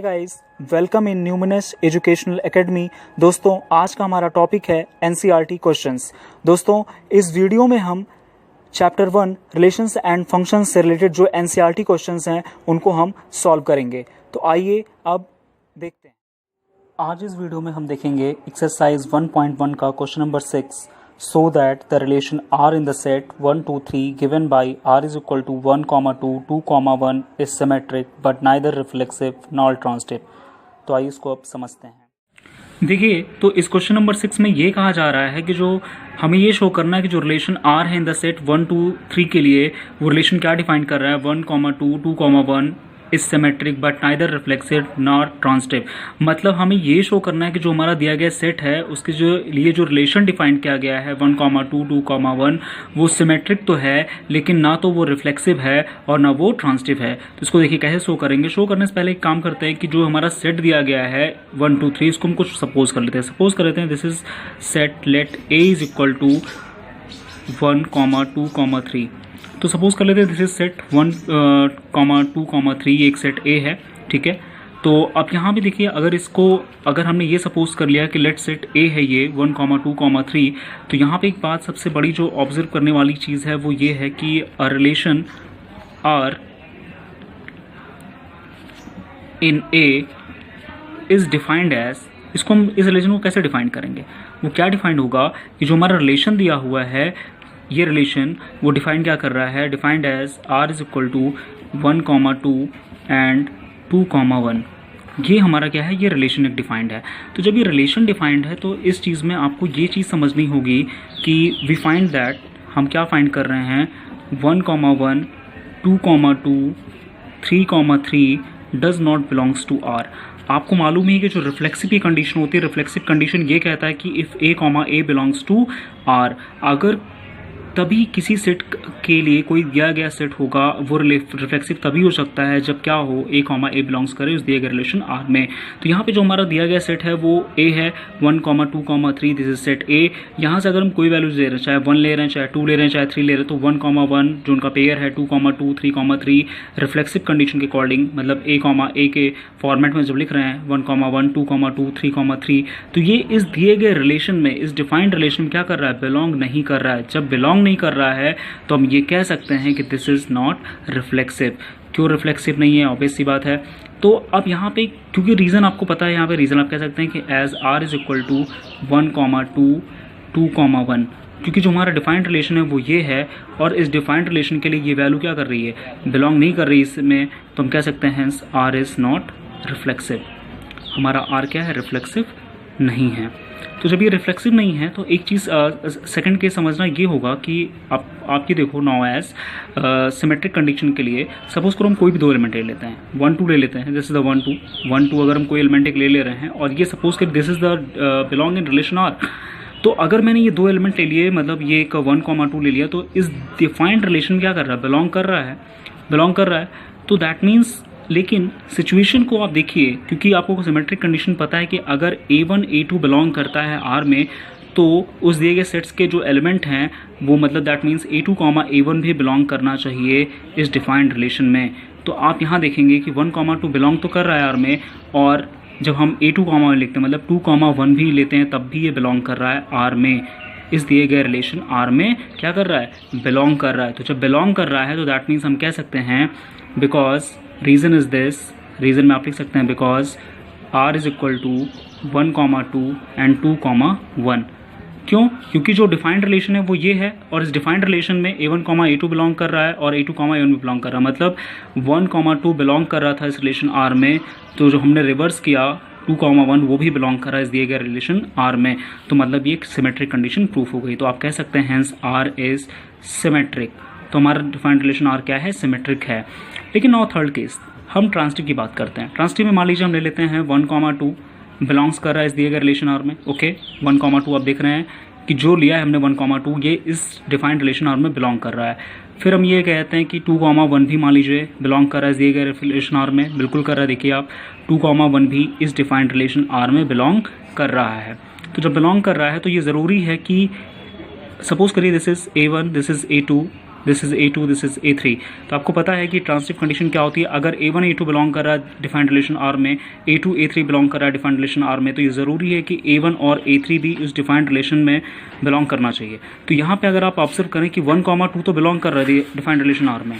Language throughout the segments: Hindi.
Guys, welcome in Numinous educational academy. दोस्तों, आज का हमारा टॉपिक है एनसीईआरटी क्वेश्चंस। दोस्तों, इस वीडियो में हम चैप्टर 1 रिलेशंस एंड फंक्शंस से रिलेटेड जो एनसीईआरटी क्वेश्चंस हैं उनको हम सॉल्व करेंगे। तो आइए अब देखते हैं। आज इस वीडियो में हम देखेंगे एक्सरसाइज 1.1 का question number 6। So that the relation R in the set 1, 2, 3 given by R is equal to 1, 2, 2, 1 is symmetric but neither reflexive nor transitive। तो आइए इसको अब समझते हैं। देखिए, तो इस क्वेश्चन नंबर 6 में ये कहा जा रहा है कि जो हमें ये शो करना है कि जो रिलेशन R है इन द सेट 1, 2, 3 के लिए वो रिलेशन क्या डिफाइन कर रहा है, 1, 2, 2, 1 is symmetric but neither reflexive nor transitive. मतलब हमें ये शो करना है कि जो हमारा दिया गया सेट है उसके जो लिए जो रिलेशन डिफाइन किया गया है 1, 2, 2, 1 वो सिमेट्रिक तो है लेकिन ना तो वो रिफ्लेक्सिव है और ना वो ट्रांजिटिव है। तो इसको देखिए कैसे शो करेंगे। शो करने से पहले एक काम करते हैं कि जो हमारा सेट दिया गया है 1, 2, 3 इसको हम कुछ सपोज कर लेते हैं। सपोज कर लेते हैं this is set let A is equal to 1, 2, 3। तो सपोज कर लेते हैं दिस इज सेट 1, 2, 3 एक सेट ए है, ठीक है। तो अब यहाँ भी देखिए अगर हमने ये सपोज कर लिया कि लेट सेट ए है ये 1, 2, 3, तो यहाँ पे एक बात सबसे बड़ी जो ऑब्जर्व करने वाली चीज़ है वो ये है कि a relation R in A is defined as, इसको हम इस रिलेशन को कैसे डिफाइन करेंगे, वो क्या डिफाइंड होगा कि जो हमारा रिलेशन दिया हुआ है ये रिलेशन वो डिफाइन क्या कर रहा है, defined as R is equal to 1, 2 and 2, 1। ये हमारा क्या है, ये रिलेशन एक डिफाइंड है। तो जब ये रिलेशन डिफाइंड है तो इस चीज़ में आपको ये चीज़ समझनी होगी कि वी फाइंड दैट हम क्या फाइंड कर रहे हैं 1, 2, 2, 3, does not belongs to R. आपको मालूम है कि जो रिफ्लेक्सिव की कंडीशन होती है, रिफ्लेक्सिव कंडीशन ये कहता है कि if A belongs to R, अगर तभी किसी सेट के लिए कोई दिया गया सेट होगा वो रिफ्लेक्सिव तभी हो सकता है जब क्या हो ए बिलोंग्स करे उस दिए गए रिलेशन आर में। तो यहाँ पे जो हमारा दिया गया सेट है वो ए है 1, 2, 3, दिस इज सेट ए। यहाँ से अगर हम कोई वैल्यूज ले रहे हैं, चाहे 1 ले रहे हैं, चाहे 2 ले रहे हैं, चाहे 3 ले रहे हैं, तो 1, 1 जो उनका पेयर है 2, 2, 3, रिफ्लेक्सिव कंडीशन के अकॉर्डिंग, मतलब ए के फॉर्मेट में जब लिख रहे हैं 1, 2, 2, 3, तो ये इस दिए गए रिलेशन में, इस डिफाइंड रिलेशन में क्या कर रहा है, बिलोंग नहीं कर रहा है। जब बिलोंग नहीं कर रहा है तो हम ये कह सकते हैं कि दिस इज नॉट रिफ्लेक्सिव। क्यों रिफ्लेक्सिव नहीं है, ऑब्वियस सी बात है। तो अब यहाँ पे क्योंकि रीजन आपको पता है, यहाँ पे रीजन आप कह सकते हैं कि as R is equal to 1, 2, 1, क्योंकि जो हमारा डिफाइंड रिलेशन है वो ये है और इस डिफाइंड रिलेशन के लिए ये वैल्यू क्या कर रही है, बिलोंग नहीं कर रही इसमें, तो हम कह सकते हैं hence R is not reflexive. हमारा आर क्या है, रिफ्लेक्सिव नहीं है। तो जब ये रिफ्लेक्सिव नहीं है तो एक चीज़ सेकंड के समझना ये होगा कि आप ये देखो नाउ एज सिमेट्रिक कंडीशन के लिए सपोज करो हम कोई भी दो एलिमेंट ले लेते हैं, 1, 2 ले लेते हैं, दिस इज द 1, 2 अगर हम कोई एलिमेंट एक ले रहे हैं और ये सपोज कर this is the belong in relation R. तो अगर मैंने ये दो एलिमेंट ले लिए, मतलब ये एक 1, 2 ले लिया, तो इस डिफाइंड रिलेशन क्या कर रहा है, बिलोंग कर रहा है। तो दैट मीन्स, लेकिन सिचुएशन को आप देखिए, क्योंकि आपको सिमेट्रिक कंडीशन पता है कि अगर A1, A2 बिलोंग करता है R में तो उस दिए गए सेट्स के जो एलिमेंट हैं वो, मतलब दैट मीन्स A2, A1 भी बिलोंग करना चाहिए इस डिफाइंड रिलेशन में। तो आप यहाँ देखेंगे कि 1, 2 बिलोंग तो कर रहा है R में, और जब हम A2, लिखते हैं, मतलब 2, 1 भी लेते हैं तब भी ये बिलोंग कर रहा है R में। इस दिए गए रिलेशन R में क्या कर रहा है, बिलोंग कर रहा है। तो जब बिलोंग कर रहा है तो दैट मीन्स हम कह सकते हैं because reason is this, reason में आप लिख सकते हैं because R is equal to 1, 2 and 2, 1। क्यों, क्योंकि जो डिफाइंड रिलेशन है वो ये है और इस डिफाइंड रिलेशन में A1, A2 बिलोंग कर रहा है और A2, A1 भी बिलोंग कर रहा है। मतलब 1, 2 बिलोंग कर रहा था इस रिलेशन R में, तो जो हमने रिवर्स किया 2, 1 वो भी बिलोंग कर रहा है इस दिए गए रिलेशन R में। तो मतलब ये एक सिमेट्रिक कंडीशन प्रूफ हो गई। तो आप कह सकते हैं हेंस R इज सिमेट्रिक। तो हमारा डिफाइंड रिलेशन R क्या है, सिमेट्रिक है। लेकिन नाउ थर्ड केस, हम ट्रांजिटिव की बात करते हैं। ट्रांजिटिव में मान लीजिए हम ले लेते हैं 1, 2 बिलोंग्स कर रहा है इस दिए गए रिलेशन R में। ओके, 1, 2 आप देख रहे हैं कि जो लिया है हमने 1, 2 ये इस डिफाइंड रिलेशन R में बिलोंग कर रहा है। फिर हम ये कहते हैं कि 2, 1 भी मान लीजिए बिलोंग कर रहा है इस दिए गए रिलेशन R में, बिल्कुल कर रहा है। देखिए आप 2, 1 भी इस डिफाइंड रिलेशन R में बिलोंग कर रहा है। तो जब बिलोंग कर रहा है तो ये ज़रूरी है कि सपोज करिए this is A1, this is A2, this is A2, this is A3। तो आपको पता है कि ट्रांसिटिव कंडीशन क्या होती है। अगर A1 A2 बिलोंग कर रहा है डिफाइंड रिलेशन R में, A2 A3 बिलोंग कर रहा है डिफाइंड रिलेशन R में, तो ये ज़रूरी है कि A1 और A3 भी इस डिफाइंड रिलेशन में बिलोंग करना चाहिए। तो यहाँ पे अगर आप ऑब्जर्व करें कि 1, 2 तो बिलोंग कर रहे थे डिफाइंड रिलेशन R में,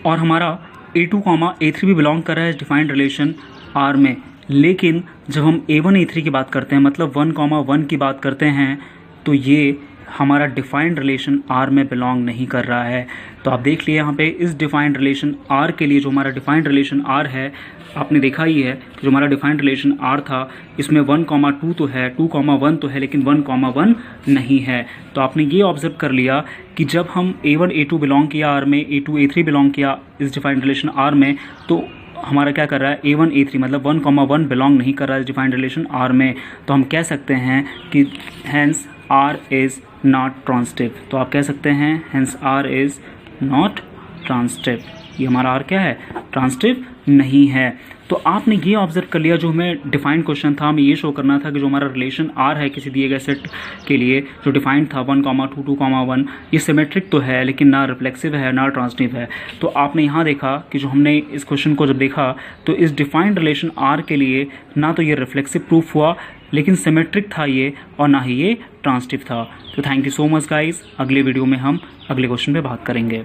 और हमारा A2, A3 भी बिलोंग कर रहा है डिफाइंड रिलेशन R में, लेकिन जब हम A1 A3 की बात करते हैं, मतलब 1, 1 की बात करते हैं, तो ये हमारा डिफाइंड रिलेशन R में बिलोंग नहीं कर रहा है। तो आप देख लिए यहाँ पे इस डिफाइंड रिलेशन R के लिए जो हमारा डिफाइंड रिलेशन R है, आपने देखा ही है कि जो हमारा डिफाइंड रिलेशन R था, इसमें 1, 2 तो है, 2, 1 तो है, लेकिन 1, 1 नहीं है। तो आपने ये ऑब्जर्व कर लिया कि जब हम A1 A2 बिलोंग किया R में, A2 A3 बिलोंग किया इस डिफाइंड रिलेशन R में, तो हमारा क्या कर रहा है A1 A3 मतलब 1, 1 बिलोंग नहीं कर रहा है डिफाइंड रिलेशन R में। तो हम कह सकते हैं कि hence R is not transitive. तो आप कह सकते हैं hence R is not transitive. ये हमारा R क्या है, ट्रांसिटिव नहीं है। तो आपने ये ऑब्जर्व कर लिया, जो हमें डिफाइंड क्वेश्चन था, हमें ये शो करना था कि जो हमारा रिलेशन R है किसी दिए गए सेट के लिए जो डिफाइंड था 1, 2, 2, 1, ये सिमेट्रिक तो है लेकिन ना रिफ्लेक्सिव है ना ट्रांसिटिव है। तो आपने यहाँ देखा कि जो हमने इस क्वेश्चन को जब देखा तो इस डिफाइंड रिलेशन R के लिए ना तो ये रिफ्लेक्सिव प्रूफ हुआ, लेकिन सिमेट्रिक था ये, और ना ही ये ट्रांसिटिव था। तो thank you so much guys. अगले वीडियो में हम अगले क्वेश्चन पे बात करेंगे।